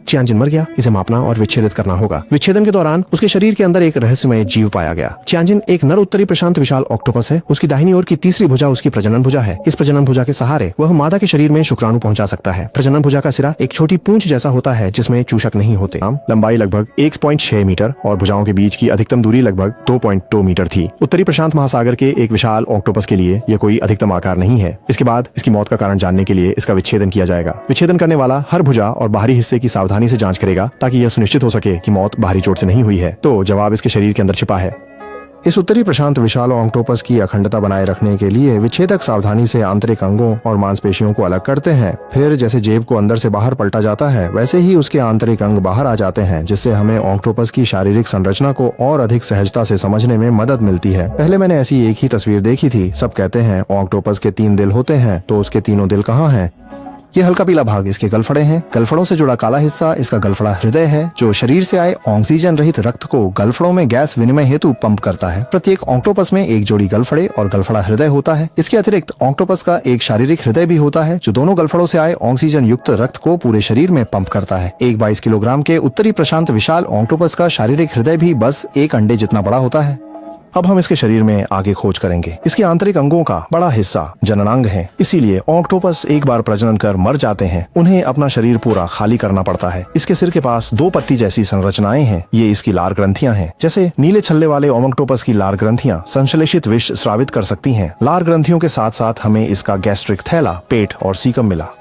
चियांजिन मर गया, इसे मापना और विच्छेदित करना होगा। विच्छेदन के दौरान उसके शरीर के अंदर एक रहस्यमय जीव पाया गया। चियांजिन एक नर उत्तरी प्रशांत विशाल ऑक्टोपस है। उसकी दाहिनी ओर की तीसरी भुजा उसकी प्रजनन भुजा है। इस प्रजनन भुजा के सहारे वह मादा के शरीर में शुक्राणु पहुंचा सकता है। प्रजनन भुजा का सिरा एक छोटी पूंछ जैसा होता है जिसमें चूषक नहीं होते। लंबाई लगभग 1.6 मीटर और भुजाओं के बीच की अधिकतम दूरी लगभग 2.2 मीटर थी। उत्तरी प्रशांत महासागर के एक विशाल ऑक्टोपस के लिए यह कोई अधिकतम आकार नहीं है। इसके बाद इसकी मौत का कारण जानने के लिए इसका विच्छेदन किया जाएगा। विच्छेदन करने वाला हर भुजा और बाहरी हिस्से की सावधानी से जांच करेगा ताकि यह सुनिश्चित हो सके कि मौत बाहरी चोट से नहीं हुई है। तो जवाब इसके शरीर के अंदर छिपा है। इस उत्तरी प्रशांत विशाल ऑक्टोपस की अखंडता बनाए रखने के लिए विच्छेदक सावधानी से आंतरिक अंगों और मांसपेशियों को अलग करते हैं। फिर जैसे जेब को अंदर से बाहर पलटा जाता है वैसे ही उसके आंतरिक अंग बाहर आ जाते हैं, जिससे हमें ऑक्टोपस की शारीरिक संरचना को और अधिक सहजता से समझने में मदद मिलती है। पहले मैंने ऐसी एक ही तस्वीर देखी थी। सब कहते हैं ऑक्टोपस के 3 दिल होते हैं, तो उसके तीनों दिल कहाँ हैं? ये हल्का पीला भाग इसके गलफड़े हैं। गलफड़ों से जुड़ा काला हिस्सा इसका गलफड़ा हृदय है, जो शरीर से आए ऑक्सीजन रहित रक्त को गलफड़ों में गैस विनिमय हेतु पंप करता है। प्रत्येक ऑक्टोपस में एक जोड़ी गलफड़े और गलफड़ा हृदय होता है। इसके अतिरिक्त ऑक्टोपस का एक शारीरिक हृदय भी होता है, जो दोनों गलफड़ों से आए ऑक्सीजन युक्त रक्त को पूरे शरीर में पंप करता है। एक 22 किलोग्राम के उत्तरी प्रशांत विशाल ऑक्टोपस का शारीरिक हृदय भी बस एक अंडे जितना बड़ा होता है। अब हम इसके शरीर में आगे खोज करेंगे। इसके आंतरिक अंगों का बड़ा हिस्सा जननांग है, इसीलिए ऑक्टोपस एक बार प्रजनन कर मर जाते हैं। उन्हें अपना शरीर पूरा खाली करना पड़ता है। इसके सिर के पास 2 पत्ती जैसी संरचनाएं हैं। ये इसकी लार ग्रंथियां हैं। जैसे नीले छल्ले वाले ऑक्टोपस की लार ग्रंथियां संश्लेषित विष स्रावित कर सकती हैं। लार ग्रंथियों के साथ साथ हमें इसका गैस्ट्रिक थैला, पेट और सीकम मिला।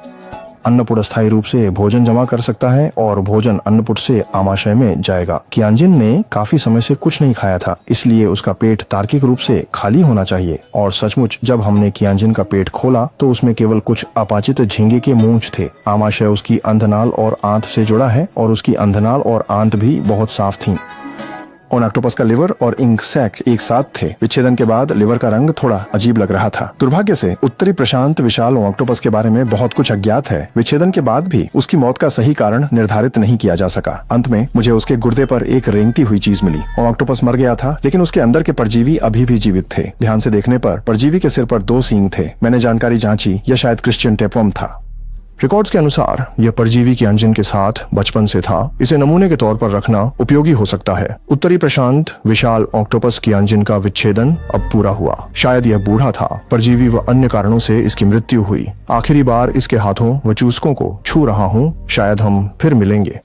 अन्नपुट अस्थायी रूप से भोजन जमा कर सकता है और भोजन अन्नपुट से आमाशय में जाएगा। चियांजिन ने काफी समय से कुछ नहीं खाया था, इसलिए उसका पेट तार्किक रूप से खाली होना चाहिए। और सचमुच जब हमने चियांजिन का पेट खोला तो उसमें केवल कुछ अपाचित झींगे के मूंछ थे। आमाशय उसकी अंधनाल और आंत से जुड़ा है और उसकी अंधनाल और आंत भी बहुत साफ थी। ऑक्टोपस का लिवर और इंक सैक एक साथ थे। विच्छेदन के बाद लिवर का रंग थोड़ा अजीब लग रहा था। दुर्भाग्य से उत्तरी प्रशांत विशाल ऑक्टोपस के बारे में बहुत कुछ अज्ञात है। विच्छेदन के बाद भी उसकी मौत का सही कारण निर्धारित नहीं किया जा सका। अंत में मुझे उसके गुर्दे पर एक रेंगती हुई चीज मिली। ऑक्टोपस मर गया था, लेकिन उसके अंदर के परजीवी अभी भी जीवित थे। ध्यान से देखने पर परजीवी के सिर पर 2 सींग थे। मैंने जानकारी जांची, यह शायद क्रिश्चियन टेपवर्म था। रिकॉर्ड्स के अनुसार यह परजीवी चियांजिन के साथ बचपन से था। इसे नमूने के तौर पर रखना उपयोगी हो सकता है। उत्तरी प्रशांत विशाल ऑक्टोपस चियांजिन का विच्छेदन अब पूरा हुआ। शायद यह बूढ़ा था, परजीवी व अन्य कारणों से इसकी मृत्यु हुई। आखिरी बार इसके हाथों व चूसकों को छू रहा हूँ। शायद हम फिर मिलेंगे।